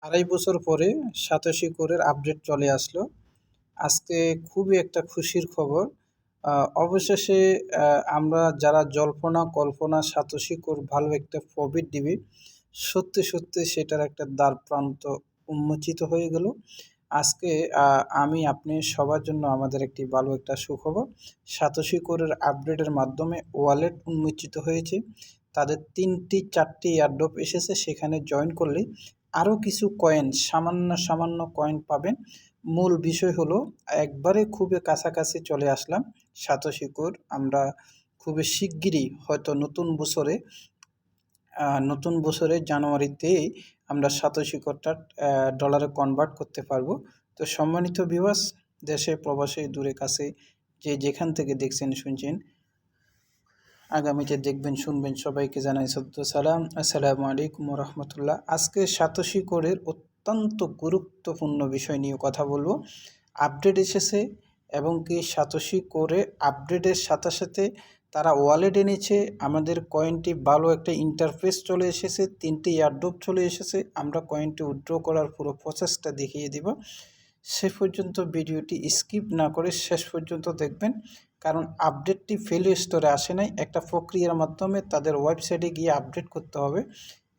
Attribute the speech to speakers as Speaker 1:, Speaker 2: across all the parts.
Speaker 1: 2.5 বছর পরে সাতোশি কোরের আপডেট চলে আসলো। আজকে খুবই একটা খুশির খবর। অবশেষে আমরা যারা জল্পনা কল্পনা সাতোশি কোর ভালো একটা প্রফিট দিবে, সত্যি সত্যি সেটার একটা দ্বারপ্রান্ত উন্মোচিত হয়ে গেল। আজকে আমি আপনি সবার জন্য আমাদের একটি ভালো একটা সুখবর। সাতোশি কোরের আপডেটের মাধ্যমে ওয়ালেট উন্মোচিত হয়েছে। তাদের 3-4টি এয়ারড্রপ এসেছে, সেখানে জয়েন করলে আরও কিছু কয়েন সামান্য কয়েন পাবেন। মূল বিষয় হলো একবারে খুবই কাছাকাছি চলে আসলাম সাতোশি কোর। আমরা খুবই শিগগিরই হয়তো নতুন বছরে জানুয়ারিতে আমরা সাতোশি কোরটা ডলারে কনভার্ট করতে পারবো। তো সম্মানিত ভিউয়ার্স, দেশে প্রবাসে দূরে কাছে যে যেখান থেকে দেখছেন শুনছেন, আগামীতে দেখবেন শুনবেন, সবাইকে জানাই সদ্য সালাম, আসসালামু আলাইকুম রহমতুল্লাহ। আজকে সাতোশি কোরের অত্যন্ত গুরুত্বপূর্ণ বিষয় নিয়ে কথা বলবো। আপডেট এসেছে এবং কি সাতোশি কোরে আপডেটের সাথে সাথে তারা ওয়ালেট এনেছে। আমাদের কয়েনটি ভালো একটা ইন্টারফেস চলে এসেছে, 3টি এয়ারড্রপ চলে এসেছে। আমরা কয়েনটি উইথড্র করার পুরো প্রসেসটা দেখিয়ে দিব। সে পর্যন্ত ভিডিওটি স্কিপ না করে শেষ পর্যন্ত দেখবেন, কারণ আপডেটটি ফেল স্টোরে আসে নাই। একটা প্রক্রিয়ার মাধ্যমে তাদের ওয়েবসাইটে গিয়ে আপডেট করতে হবে।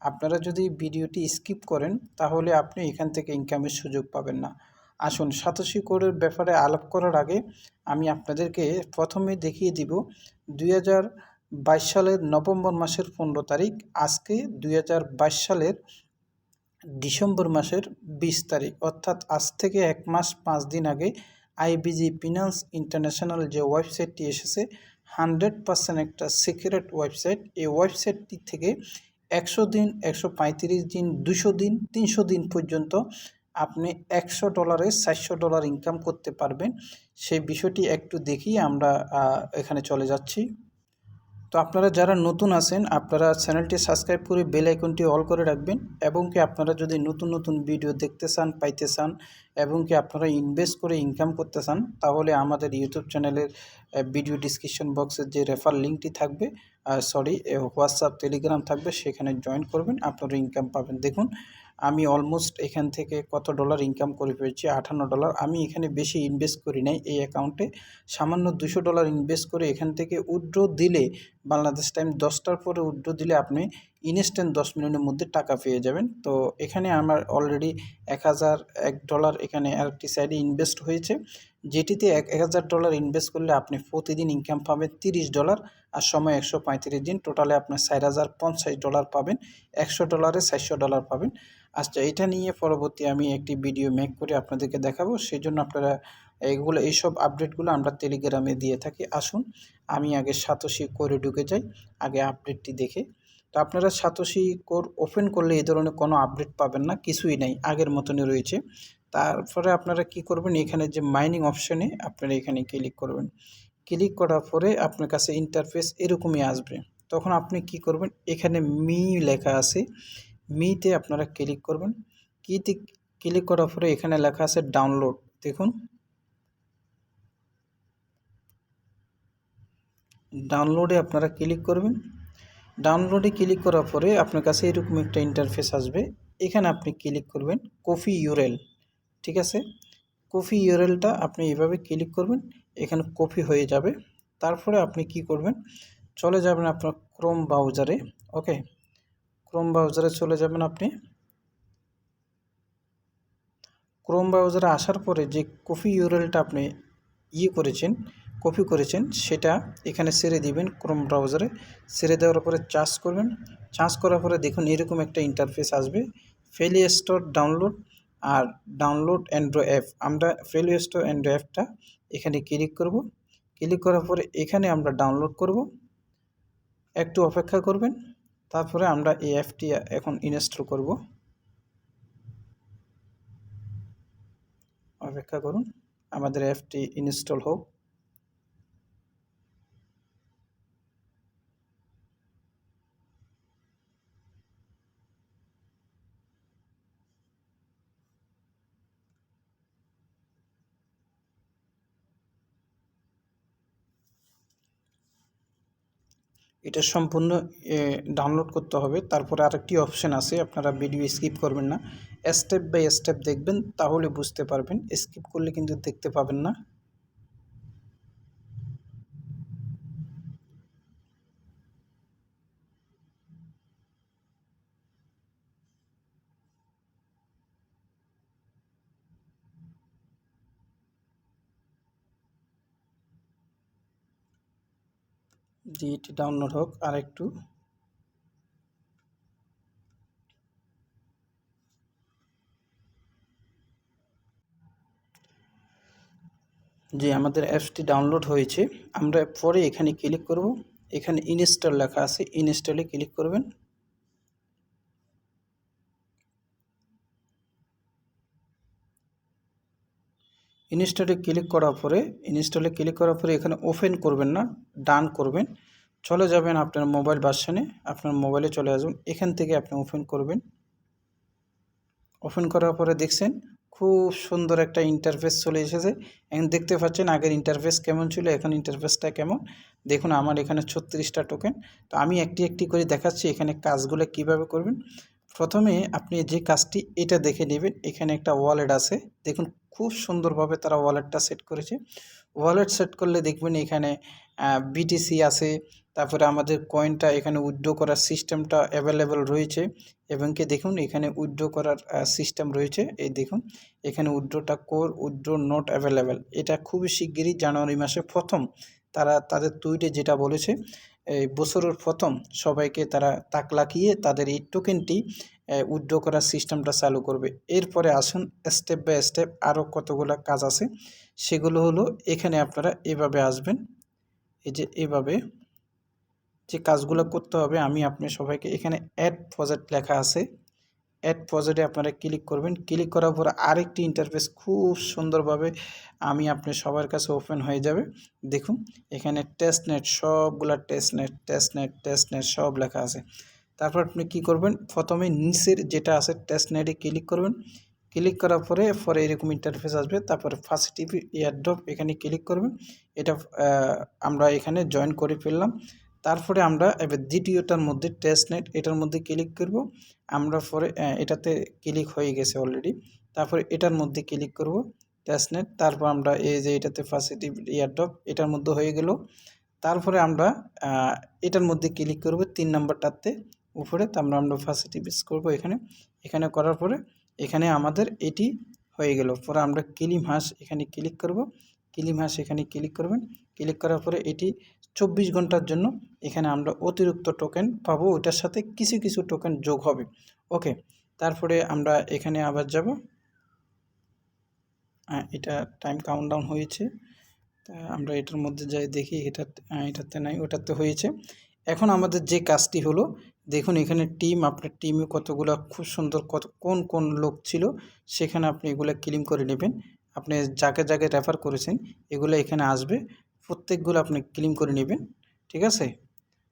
Speaker 1: আপনারা যদি ভিডিওটি স্কিপ করেন তাহলে আপনি এখান থেকে ইনকামের সুযোগ পাবেন না। আসুন, সাতোশি কোরের ব্যাপারে আলাপ করার আগে আমি আপনাদেরকে প্রথমে দেখিয়ে দিব 2022 সালের নভেম্বর মাসের 15 তারিখ, আজকে 2022 সালের ডিসেম্বর মাসের 20 তারিখ, অর্থাৎ আজ থেকে 1 মাস 5 দিন আগে আইবিজি ফিনান্স ইন্টারন্যাশনাল যে ওয়েবসাইটটি এসেছে, 100% একটা সিক্রেট ওয়েবসাইট। এই ওয়েবসাইটটি থেকে 100 দিন, 135 দিন, 200 দিন, 300 দিন পর্যন্ত আপনি $100 $400 ইনকাম করতে পারবেন। সেই বিষয়টি একটু দেখিয়ে আমরা এখানে চলে যাচ্ছি। তো আপনারা যারা নতুন আছেন, আপনারা চ্যানেলটি সাবস্ক্রাইব করে বেল আইকনটি অল করে রাখবেন। এবং কি আপনারা যদি নতুন ভিডিও দেখতে চান, পাইতে চান, এবং কি আপনারা ইনভেস্ট করে ইনকাম করতে চান, তাহলে আমাদের ইউটিউব চ্যানেলের ভিডিও ডিসক্রিপশন বক্সের যে রেফার লিঙ্কটি থাকবে, হোয়াটসঅ্যাপ টেলিগ্রাম থাকবে, সেখানে জয়েন করবেন, আপনারা ইনকাম পাবেন। দেখুন, আমি অলমোস্ট এখান থেকে কত ডলার ইনকাম করে পেয়েছি, $58। আমি এখানে বেশি ইনভেস্ট করি নাই, এই অ্যাকাউন্টে সামান্য $200 ইনভেস্ট করে এখান থেকে উইথড্র দিলে, বাংলাদেশ টাইম 10টার পরে উইথড্র দিলে আপনি ইনস্ট্যান্ট 10 মিনিটের মধ্যে টাকা পেয়ে যাবেন। তো এখানে আমার অলরেডি $1001 এখানে আরেকটি সাইডে ইনভেস্ট হয়েছে, যেটিতে $1000 ইনভেস্ট করলে আপনি প্রতিদিন ইনকাম পাবেন $30, আর সময় 135 দিন, টোটালে আপনার $4050 পাবেন। $100 $400 পাবেন। আচ্ছা, এটা নিয়ে পরবর্তী আমি একটি ভিডিও মেক করে আপনাদেরকে দেখাবো, সেই জন্য আপনারা এইসব আপডেটগুলো আমরা টেলিগ্রামে দিয়ে থাকি। আসুন, আমি আগে সাতোশি কোরে ঢুকে যাই, আগে আপডেটটি দেখে। তো আপনারা সাতোশি কোর ওপেন করলে এই ধরনের কোনো আপডেট পাবেন না, কিছুই নাই, আগের মতনই রয়েছে। তারপরে আপনারা কি করবেন, এখানে যে মাইনিং অপশানে আপনারা এখানে ক্লিক করবেন। ক্লিক করার পরে আপনার কাছে ইন্টারফেস এরকমই আসবে। তখন আপনি কি করবেন, এখানে মি লেখা আছে, মিতে আপনারা ক্লিক করবেন। কিতে ক্লিক করার পরে এখানে লেখা আছে ডাউনলোড। দেখুন, ডাউনলোডে আপনারা ক্লিক করবেন। ডাউনলোডে ক্লিক করার পরে আপনার কাছে এরকম একটা ইন্টারফেস আসবে। এখানে আপনি ক্লিক করবেন কপি ইউরএল, ঠিক আছে। কপি ইউরএলটা আপনি এভাবে ক্লিক করবেন, এখানে কপি হয়ে যাবে। তারপরে আপনি কি করবেন, চলে যাবেন আপনার ক্রোম ব্রাউজারে। ওকে, ক্রোম ব্রাউজারে চলে যাবেন আপনি। ক্রোম ব্রাউজারে আসার পরে যে কপি ইউরএলটা আপনি কপি করেছেন, সেটা এখানে ছেড়ে দিবেন। ক্রোম ব্রাউজারে ছেড়ে দেওয়ার পরে চার্জ করবেন। চার্জ করার পরে দেখুন এরকম একটা ইন্টারফেস আসবে, প্লে স্টোর ডাউনলোড আর ডাউনলোড অ্যান্ড্রয়েড অ্যাপ। আমরা প্লে স্টোর অ্যান্ড্রয়েড অ্যাপটা এখানে ক্লিক করব। ক্লিক করার পরে এখানে আমরা ডাউনলোড করব, একটু অপেক্ষা করবেন। তারপরে আমরা এই অ্যাপটি এখন ইনস্টল করব। অপেক্ষা করুন, আমাদের অ্যাপটি ইনস্টল হোক। এটা সম্পূর্ণ ডাউনলোড করতে হবে। তারপরে আরেকটি অপশান আছে, আপনারা ভিডিও স্কিপ করবেন না, স্টেপ বাই স্টেপ দেখবেন, তাহলে বুঝতে পারবেন। স্কিপ করলে কিন্তু দেখতে পাবেন না। জি, এটি ডাউনলোড হোক আর একটু। জি, আমাদের অ্যাপসটি ডাউনলোড হয়েছে। আমরা পরে এখানে ক্লিক করব। এখানে ইনস্টল লেখা আছে, ইনস্টলে ক্লিক করবেন। ইনস্টলে ক্লিক করার পরে এখানে ওপেন করবেন না, ডান করবেন। চলে যাবেন আপনার মোবাইল ভার্সনে, আপনার মোবাইলে চলে আসবেন। এখান থেকে আপনি ওপেন করবেন। ওপেন করার পরে দেখছেন খুব সুন্দর একটা ইন্টারফেস চলে এসেছে। এখন দেখতে পাচ্ছেন আগের ইন্টারফেস কেমন ছিল, এখন ইন্টারফেসটা কেমন। দেখুন আমার এখানে 36টা টোকেন। তো আমি একটি একটি করে দেখাচ্ছি এখানে কাজগুলো কিভাবে করবেন। প্রথমে আপনি যে কাজটি এটা দেখে নেবেন, এখানে একটা ওয়ালেট আছে। দেখুন খুব সুন্দরভাবে তারা ওয়ালেটটা সেট করেছে। ওয়ালেট সেট করলে দেখবেন এখানে বিটিসি আছে, তারপরে আমাদের কয়েনটা এখানে উইথড্র করার সিস্টেমটা অ্যাভেলেবেল রয়েছে। এবং কি দেখুন এখানে উইথড্র করার সিস্টেম রয়েছে। এই দেখুন এখানে উইথড্রটা উইথড্র নট অ্যাভেলেবেল। এটা খুবই শিগগিরই জানুয়ারি মাসে প্রথম তারা তাদের টুইটে যেটা বলেছে, এই বছরের প্রথম সবাইকে তারা তাক লাগিয়ে তাদের এই টোকেনটি উইথড্র করার সিস্টেমটা চালু করবে। এরপরে আসুন স্টেপ বাই স্টেপ আরও কতগুলো কাজ আছে, সেগুলো হলো এখানে আপনারা এভাবে আসবেন। এই যে এভাবে যে কাজগুলো করতে হবে, আমি আপনি সবাইকে এখানে অ্যাড প্রজেক্ট লেখা আছে, অ্যাড প্রজেক্টে আপনারা ক্লিক করবেন। ক্লিক করার পর আরেকটি ইন্টারফেস খুব সুন্দরভাবে আমি আপনি সবার কাছে ওপেন হয়ে যাবে। দেখুন এখানে টেস্টনেট, সবগুলা টেস্টনেট সব লেখা আছে। তারপর আপনি কি করবেন, প্রথমে নিচের যেটা আছে টেস্টনেটে ক্লিক করবেন। ক্লিক করার পরে এরকম ইন্টারফেস আসবে। তারপরে ফার্স্ট টিপি এয়ারড্রপ এখানে ক্লিক করবেন। এটা আমরা এখানে জয়েন করে ফেললাম। তারপরে আমরা এবার দ্বিতীয়টার মধ্যে টেস্টনেট, এটার মধ্যে ক্লিক করব। আমরা পরে এটাতে ক্লিক হয়ে গেছে অলরেডি। তারপরে এটার মধ্যে ক্লিক করব টেস্টনেট। তারপর আমরা এই যে এটাতে ফার্স্ট টিপি এয়ারড্রপ এটার মধ্যে হয়ে গেল। তারপরে আমরা এটার মধ্যে ক্লিক করব 3 নাম্বারটাতে উপরে। তারপর আমরা ফার্স্ট টিপি করব এখানে করার পরে এখানে আমাদের এটি হয়ে গেল। পরে আমরা ক্লিম হাঁস এখানে ক্লিক করব। ক্লিম হাঁস এখানে ক্লিক করবেন। ক্লিক করার পরে এটি 24 ঘন্টার জন্য এখানে আমরা অতিরিক্ত টোকেন পাবো, ওটার সাথে কিছু কিছু টোকেন যোগ হবে। ওকে, তারপরে আমরা এখানে আবার যাব। এটা টাইম কাউন্টডাউন হয়েছে। তা আমরা এটার মধ্যে যাই দেখি, এটাতে নাই, ওটাতে হয়েছে। এখন আমাদের যে কাজটি হলো, দেখুন এখানে টিম, আপনার টিমে কতগুলো খুব সুন্দর কোন কোন লোক ছিল সেখানে আপনি এগুলো ক্লেম করে নেবেন। আপনি যাকে যাকে রেফার করেছেন এগুলো এখানে আসবে, প্রত্যেকগুলো আপনি ক্লেম করে নেবেন। ঠিক আছে?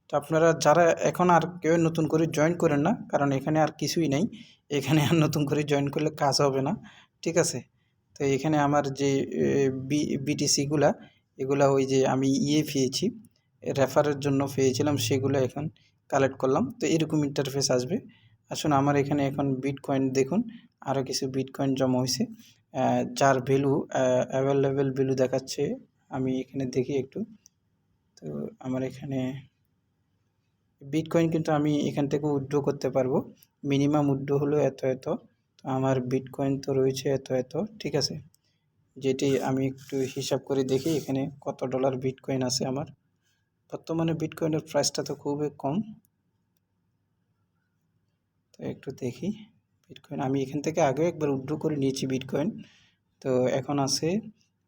Speaker 1: তো আপনারা যারা এখন আর কেউ নতুন করে জয়েন করেন না, কারণ এখানে আর কিছুই নেই। এখানে আর নতুন করে জয়েন করলে কাজ হবে না। ঠিক আছে? তো এখানে আমার যে বিটিসিগুলা, এগুলা ওই যে আমি পেয়েছি, রেফারের জন্য পেয়েছিলাম, সেগুলো এখন কালেক্ট করলাম। তো এরকম ইন্টারফেস আসবে। আসুন আমার এখানে এখন বিটকয়েন দেখুন, আরও কিছু বিটকয়েন জমা হয়েছে, যার ভ্যালু অ্যাভেলেবেল ভ্যালু দেখাচ্ছে। আমি এখানে দেখি একটু। তো আমার এখানে বিটকয়েন কিন্তু আমি এখান থেকে উইথড্র করতে পারবো। মিনিমাম উইথড্র হলো এত এত। তো আমার বিটকয়েন তো রয়েছে এত এত। ঠিক আছে, যেটি আমি একটু হিসাব করে দেখি এখানে কত ডলার বিটকয়েন আছে আমার। বর্তমানে বিটকয়েনের প্রাইসটা তো খুবই কম। তো একটু দেখি বিটকয়েন, আমি এখান থেকে আগেও একবার উইথড্র করে নিয়েছি বিটকয়েন। তো এখন আছে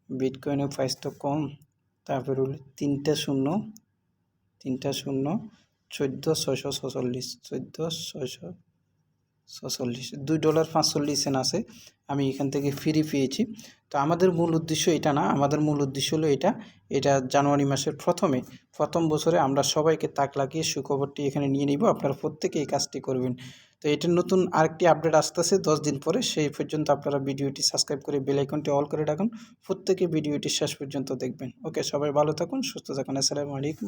Speaker 1: বিটকয়েনের প্রাইস তো কম। তারপর হলো 3টা শূন্য 14,646, 14,646, $2.45 আছে। আমি এখান থেকে ফ্রি পেয়েছি। তো আমাদের মূল উদ্দেশ্য এটা না, আমাদের মূল উদ্দেশ্য হলো এটা জানুয়ারি মাসের প্রথম বছরে আমরা সবাইকে তাক লাগিয়ে সুখবরটি এখানে নিয়ে নিব। আপনারা প্রত্যেকে এই কাজটি করবেন। তো এটার নতুন আরেকটি আপডেট আসতেছে 10 দিন পরে। সেই পর্যন্ত আপনারা ভিডিওটি সাবস্ক্রাইব করে বেল আইকনটি অল করে রাখুন। প্রত্যেকে ভিডিওটি শেষ পর্যন্ত দেখবেন। ওকে, সবাই ভালো থাকুন, সুস্থ থাকুন। আসসালামু আলাইকুম।